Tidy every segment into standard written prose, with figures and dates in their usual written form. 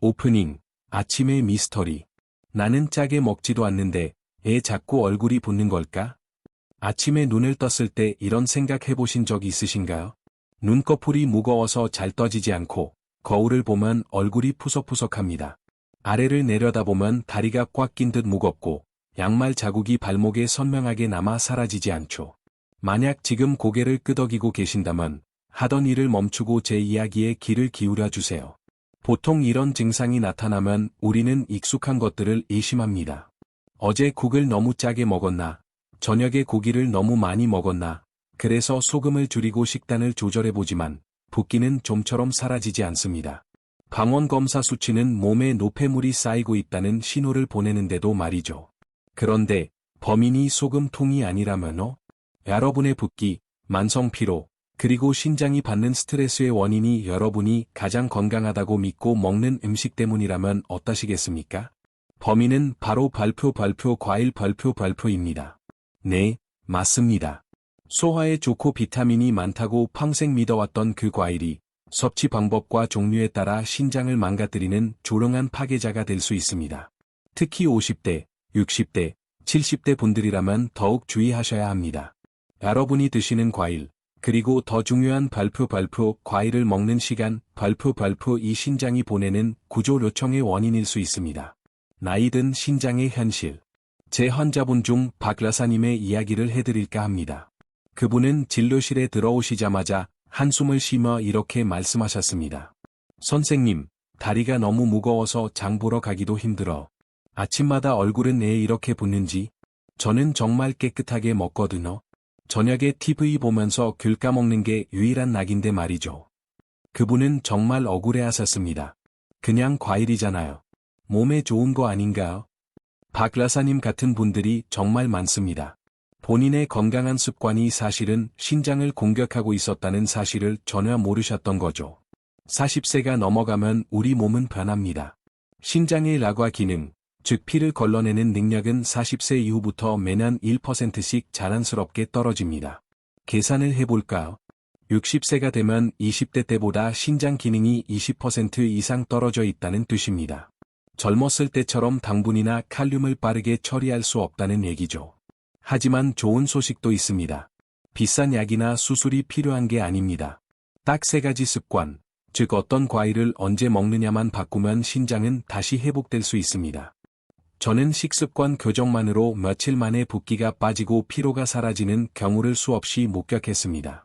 오프닝, 아침의 미스터리. 나는 짜게 먹지도 않는데 애 자꾸 얼굴이 붓는 걸까? 아침에 눈을 떴을 때 이런 생각 해보신 적 있으신가요? 눈꺼풀이 무거워서 잘 떠지지 않고 거울을 보면 얼굴이 푸석푸석합니다. 아래를 내려다보면 다리가 꽉 낀 듯 무겁고 양말 자국이 발목에 선명하게 남아 사라지지 않죠. 만약 지금 고개를 끄덕이고 계신다면 하던 일을 멈추고 제 이야기에 귀를 기울여 주세요. 보통 이런 증상이 나타나면 우리는 익숙한 것들을 의심합니다. 어제 국을 너무 짜게 먹었나? 저녁에 고기를 너무 많이 먹었나? 그래서 소금을 줄이고 식단을 조절해보지만 붓기는 좀처럼 사라지지 않습니다. 방원검사 수치는 몸에 노폐물이 쌓이고 있다는 신호를 보내는데도 말이죠. 그런데 범인이 소금통이 아니라면요? 여러분의 붓기, 만성피로, 그리고 신장이 받는 스트레스의 원인이 여러분이 가장 건강하다고 믿고 먹는 음식 때문이라면 어떠시겠습니까? 범인은 바로 과일 발표입니다. 네, 맞습니다. 소화에 좋고 비타민이 많다고 평생 믿어왔던 그 과일이 섭취 방법과 종류에 따라 신장을 망가뜨리는 조롱한 파괴자가 될 수 있습니다. 특히 50대, 60대, 70대 분들이라면 더욱 주의하셔야 합니다. 여러분이 드시는 과일, 그리고 더 중요한 과일을 먹는 시간, 이 신장이 보내는 구조 요청의 원인일 수 있습니다. 나이든 신장의 현실. 제 환자분 중 박라사님의 이야기를 해드릴까 합니다. 그분은 진료실에 들어오시자마자 한숨을 쉬며 이렇게 말씀하셨습니다. 선생님, 다리가 너무 무거워서 장 보러 가기도 힘들어. 아침마다 얼굴은 왜 이렇게 붓는지? 저는 정말 깨끗하게 먹거든요. 저녁에 TV 보면서 귤 까먹는 게 유일한 낙인데 말이죠. 그분은 정말 억울해하셨습니다. 그냥 과일이잖아요. 몸에 좋은 거 아닌가요? 박라사님 같은 분들이 정말 많습니다. 본인의 건강한 습관이 사실은 신장을 공격하고 있었다는 사실을 전혀 모르셨던 거죠. 40세가 넘어가면 우리 몸은 변합니다. 신장의 라과 기능, 즉 피를 걸러내는 능력은 40세 이후부터 매년 1%씩 자연스럽게 떨어집니다. 계산을 해볼까요? 60세가 되면 20대 때보다 신장 기능이 20% 이상 떨어져 있다는 뜻입니다. 젊었을 때처럼 당분이나 칼륨을 빠르게 처리할 수 없다는 얘기죠. 하지만 좋은 소식도 있습니다. 비싼 약이나 수술이 필요한 게 아닙니다. 딱 3가지 습관, 즉 어떤 과일을 언제 먹느냐만 바꾸면 신장은 다시 회복될 수 있습니다. 저는 식습관 교정만으로 며칠 만에 붓기가 빠지고 피로가 사라지는 경우를 수없이 목격했습니다.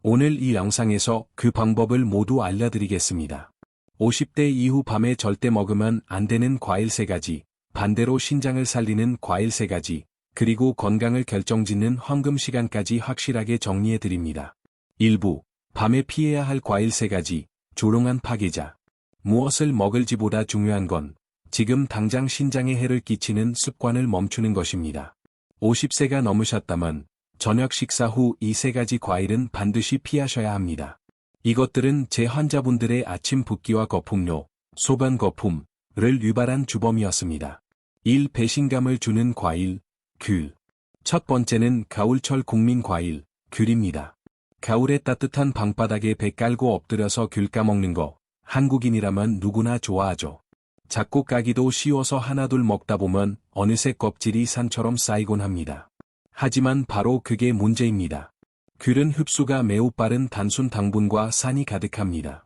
오늘 이 영상에서 그 방법을 모두 알려드리겠습니다. 50대 이후 밤에 절대 먹으면 안 되는 과일 3가지, 반대로 신장을 살리는 과일 3가지, 그리고 건강을 결정짓는 황금 시간까지 확실하게 정리해드립니다. 1부, 밤에 피해야 할 과일 3가지, 조롱한 파괴자. 무엇을 먹을지보다 중요한 건 지금 당장 신장에 해를 끼치는 습관을 멈추는 것입니다. 50세가 넘으셨다면 저녁 식사 후 이 3가지 과일은 반드시 피하셔야 합니다. 이것들은 제 환자분들의 아침 붓기와 거품료, 소변 거품을 유발한 주범이었습니다. 1. 배신감을 주는 과일, 귤. 첫 번째는 가을철 국민 과일, 귤입니다. 겨울에 따뜻한 방바닥에 배 깔고 엎드려서 귤 까먹는 거, 한국인이라면 누구나 좋아하죠. 작고 까기도 쉬워서 하나둘 먹다 보면 어느새 껍질이 산처럼 쌓이곤 합니다. 하지만 바로 그게 문제입니다. 귤은 흡수가 매우 빠른 단순 당분과 산이 가득합니다.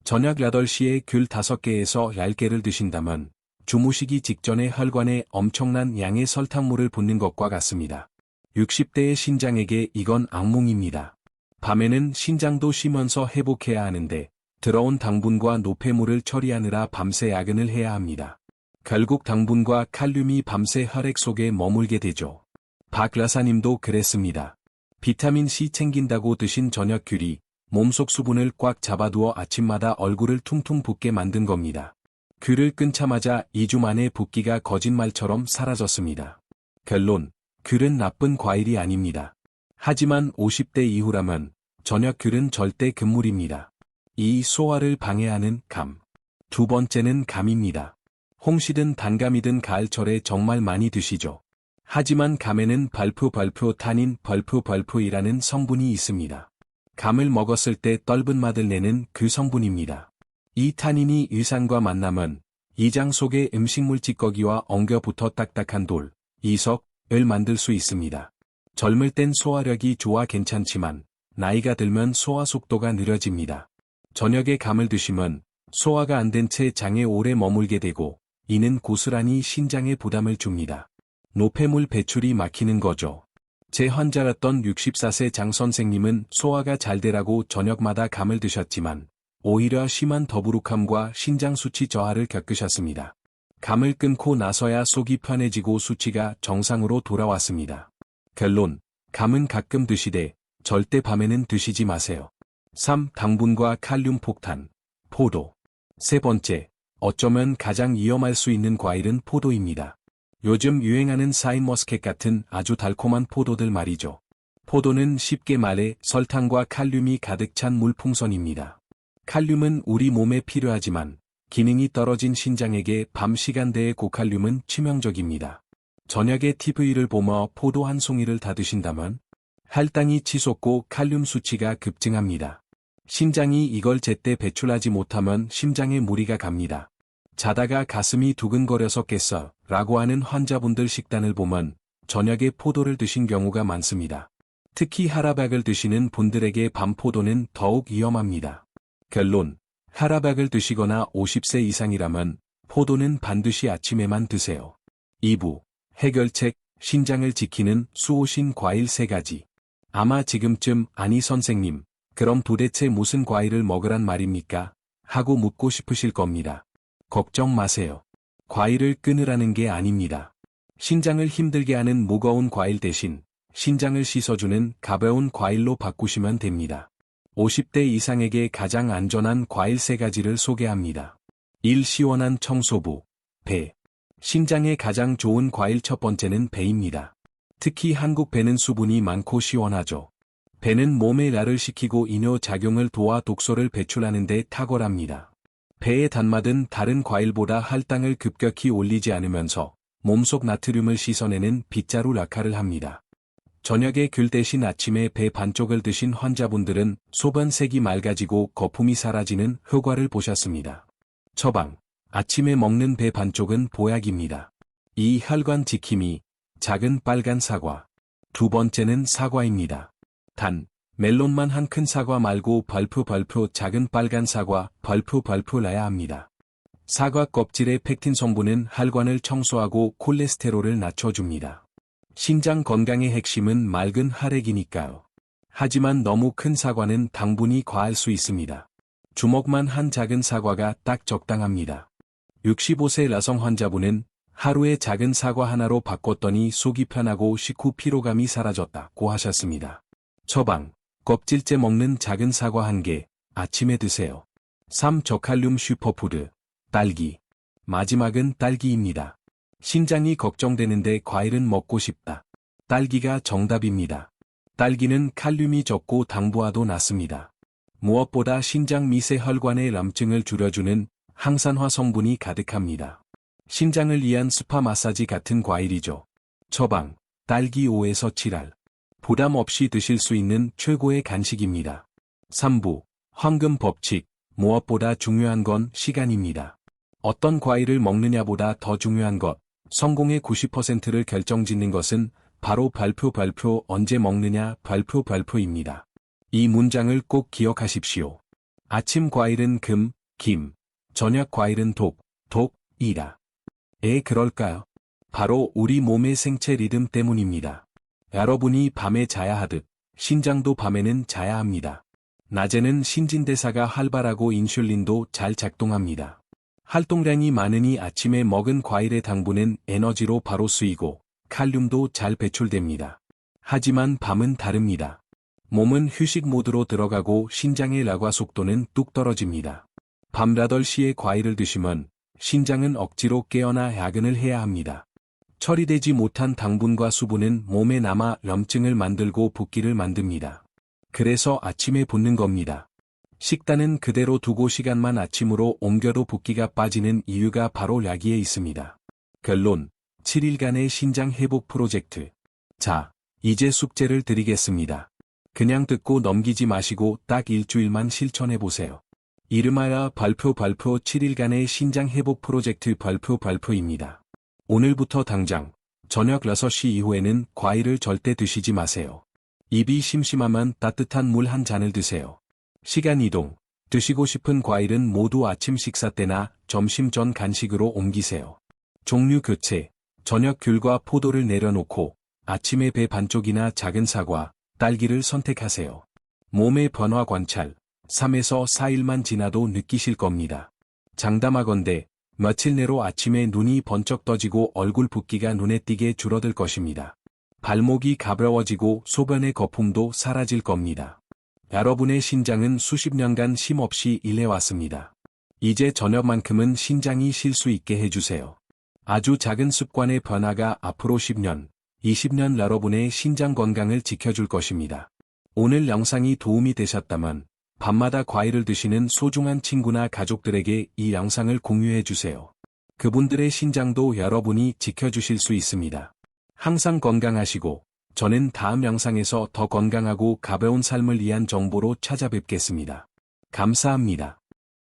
저녁 8시에 귤 5개에서 10개를 드신다면 주무시기 직전에 혈관에 엄청난 양의 설탕물을 붓는 것과 같습니다. 60대의 신장에게 이건 악몽입니다. 밤에는 신장도 쉬면서 회복해야 하는데 들어온 당분과 노폐물을 처리하느라 밤새 야근을 해야 합니다. 결국 당분과 칼륨이 밤새 혈액 속에 머물게 되죠. 박라사님도 그랬습니다. 비타민C 챙긴다고 드신 저녁 귤이 몸속 수분을 꽉 잡아두어 아침마다 얼굴을 퉁퉁 붓게 만든 겁니다. 귤을 끊자마자 2주 만에 붓기가 거짓말처럼 사라졌습니다. 결론, 귤은 나쁜 과일이 아닙니다. 하지만 50대 이후라면 저녁 귤은 절대 금물입니다. 이 소화를 방해하는 감. 2번째는 감입니다. 홍시든 단감이든 가을철에 정말 많이 드시죠. 하지만 감에는 타닌 벌프이라는 성분이 있습니다. 감을 먹었을 때 떫은 맛을 내는 그 성분입니다. 이 타닌이 위산과 만나면 이장 속에 음식물 찌꺼기와 엉겨붙어 딱딱한 돌, 이석을 만들 수 있습니다. 젊을 땐 소화력이 좋아 괜찮지만 나이가 들면 소화 속도가 느려집니다. 저녁에 감을 드시면 소화가 안 된 채 장에 오래 머물게 되고 이는 고스란히 신장에 부담을 줍니다. 노폐물 배출이 막히는 거죠. 제 환자였던 64세 장 선생님은 소화가 잘 되라고 저녁마다 감을 드셨지만 오히려 심한 더부룩함과 신장 수치 저하를 겪으셨습니다. 감을 끊고 나서야 속이 편해지고 수치가 정상으로 돌아왔습니다. 결론, 감은 가끔 드시되 절대 밤에는 드시지 마세요. 3. 당분과 칼륨 폭탄. 포도. 세 번째, 어쩌면 가장 위험할 수 있는 과일은 포도입니다. 요즘 유행하는 샤인머스켓 같은 아주 달콤한 포도들 말이죠. 포도는 쉽게 말해 설탕과 칼륨이 가득 찬 물풍선입니다. 칼륨은 우리 몸에 필요하지만 기능이 떨어진 신장에게 밤 시간대의 고칼륨은 치명적입니다. 저녁에 TV를 보며 포도 한 송이를 다 드신다면 혈당이 치솟고 칼륨 수치가 급증합니다. 신장이 이걸 제때 배출하지 못하면 심장에 무리가 갑니다. 자다가 가슴이 두근거려서 깼어 라고 하는 환자분들 식단을 보면 저녁에 포도를 드신 경우가 많습니다. 특히 하라박을 드시는 분들에게 밤포도는 더욱 위험합니다. 결론, 하라박을 드시거나 50세 이상이라면 포도는 반드시 아침에만 드세요. 2부, 해결책, 신장을 지키는 수호신 과일 3가지. 아마 지금쯤 아니 선생님, 그럼 도대체 무슨 과일을 먹으란 말입니까? 하고 묻고 싶으실 겁니다. 걱정 마세요. 과일을 끊으라는 게 아닙니다. 신장을 힘들게 하는 무거운 과일 대신 신장을 씻어주는 가벼운 과일로 바꾸시면 됩니다. 50대 이상에게 가장 안전한 과일 3가지를 소개합니다. 1. 시원한 청소부. 배. 신장에 가장 좋은 과일 첫 번째는 배입니다. 특히 한국 배는 수분이 많고 시원하죠. 배는 몸에 열을 식히고 이뇨작용을 도와 독소를 배출하는 데 탁월합니다. 배의 단맛은 다른 과일보다 혈당을 급격히 올리지 않으면서 몸속 나트륨을 씻어내는 빗자루 역할을 합니다. 저녁에 귤 대신 아침에 배 반쪽을 드신 환자분들은 소변색이 맑아지고 거품이 사라지는 효과를 보셨습니다. 처방, 아침에 먹는 배 반쪽은 보약입니다. 2. 혈관 지킴이, 작은 빨간 사과. 두 번째는 사과입니다. 단, 멜론만 한 큰 사과 말고 벌프 작은 빨간 사과 벌프 나야 합니다. 사과 껍질의 펙틴 성분은 혈관을 청소하고 콜레스테롤을 낮춰줍니다. 신장 건강의 핵심은 맑은 혈액이니까요. 하지만 너무 큰 사과는 당분이 과할 수 있습니다. 주먹만 한 작은 사과가 딱 적당합니다. 65세 여성 환자분은 하루에 작은 사과 하나로 바꿨더니 속이 편하고 식후 피로감이 사라졌다고 하셨습니다. 처방, 껍질째 먹는 작은 사과 1개, 아침에 드세요. 3. 저칼륨 슈퍼푸드, 딸기. 마지막은 딸기입니다. 신장이 걱정되는데 과일은 먹고 싶다. 딸기가 정답입니다. 딸기는 칼륨이 적고 당부하도 낮습니다. 무엇보다 신장 미세 혈관의 염증을 줄여주는 항산화 성분이 가득합니다. 신장을 위한 스파 마사지 같은 과일이죠. 처방, 딸기 5에서 7알. 부담 없이 드실 수 있는 최고의 간식입니다. 3부, 황금 법칙, 무엇보다 중요한 건 시간입니다. 어떤 과일을 먹느냐보다 더 중요한 것, 성공의 90%를 결정짓는 것은 바로 발표 언제 먹느냐 발표입니다. 이 문장을 꼭 기억하십시오. 아침 과일은 금, 김, 저녁 과일은 독이다. 그럴까요? 바로 우리 몸의 생체 리듬 때문입니다. 여러분이 밤에 자야 하듯 신장도 밤에는 자야 합니다. 낮에는 신진대사가 활발하고 인슐린도 잘 작동합니다. 활동량이 많으니 아침에 먹은 과일의 당분은 에너지로 바로 쓰이고 칼륨도 잘 배출됩니다. 하지만 밤은 다릅니다. 몸은 휴식 모드로 들어가고 신장의 라과 속도는 뚝 떨어집니다. 밤 8시에 과일을 드시면 신장은 억지로 깨어나 야근을 해야 합니다. 처리되지 못한 당분과 수분은 몸에 남아 염증을 만들고 붓기를 만듭니다. 그래서 아침에 붓는 겁니다. 식단은 그대로 두고 시간만 아침으로 옮겨도 붓기가 빠지는 이유가 바로 여기에 있습니다. 결론, 7일간의 신장 회복 프로젝트. 자, 이제 숙제를 드리겠습니다. 그냥 듣고 넘기지 마시고 딱 일주일만 실천해보세요. 이름하여 발표 7일간의 신장 회복 프로젝트 발표입니다. 오늘부터 당장 저녁 6시 이후에는 과일을 절대 드시지 마세요. 입이 심심하면 따뜻한 물 한 잔을 드세요. 시간 이동. 드시고 싶은 과일은 모두 아침 식사 때나 점심 전 간식으로 옮기세요. 종류 교체. 저녁 귤과 포도를 내려놓고 아침에 배 반쪽이나 작은 사과, 딸기를 선택하세요. 몸의 변화 관찰. 3에서 4일만 지나도 느끼실 겁니다. 장담하건대 며칠 내로 아침에 눈이 번쩍 떠지고 얼굴 붓기가 눈에 띄게 줄어들 것입니다. 발목이 가벼워지고 소변의 거품도 사라질 겁니다. 여러분의 신장은 수십 년간 쉼없이 일해왔습니다. 이제 저녁만큼은 신장이 쉴 수 있게 해주세요. 아주 작은 습관의 변화가 앞으로 10년, 20년 여러분의 신장 건강을 지켜줄 것입니다. 오늘 영상이 도움이 되셨다면 밤마다 과일을 드시는 소중한 친구나 가족들에게 이 영상을 공유해주세요. 그분들의 신장도 여러분이 지켜주실 수 있습니다. 항상 건강하시고 저는 다음 영상에서 더 건강하고 가벼운 삶을 위한 정보로 찾아뵙겠습니다. 감사합니다.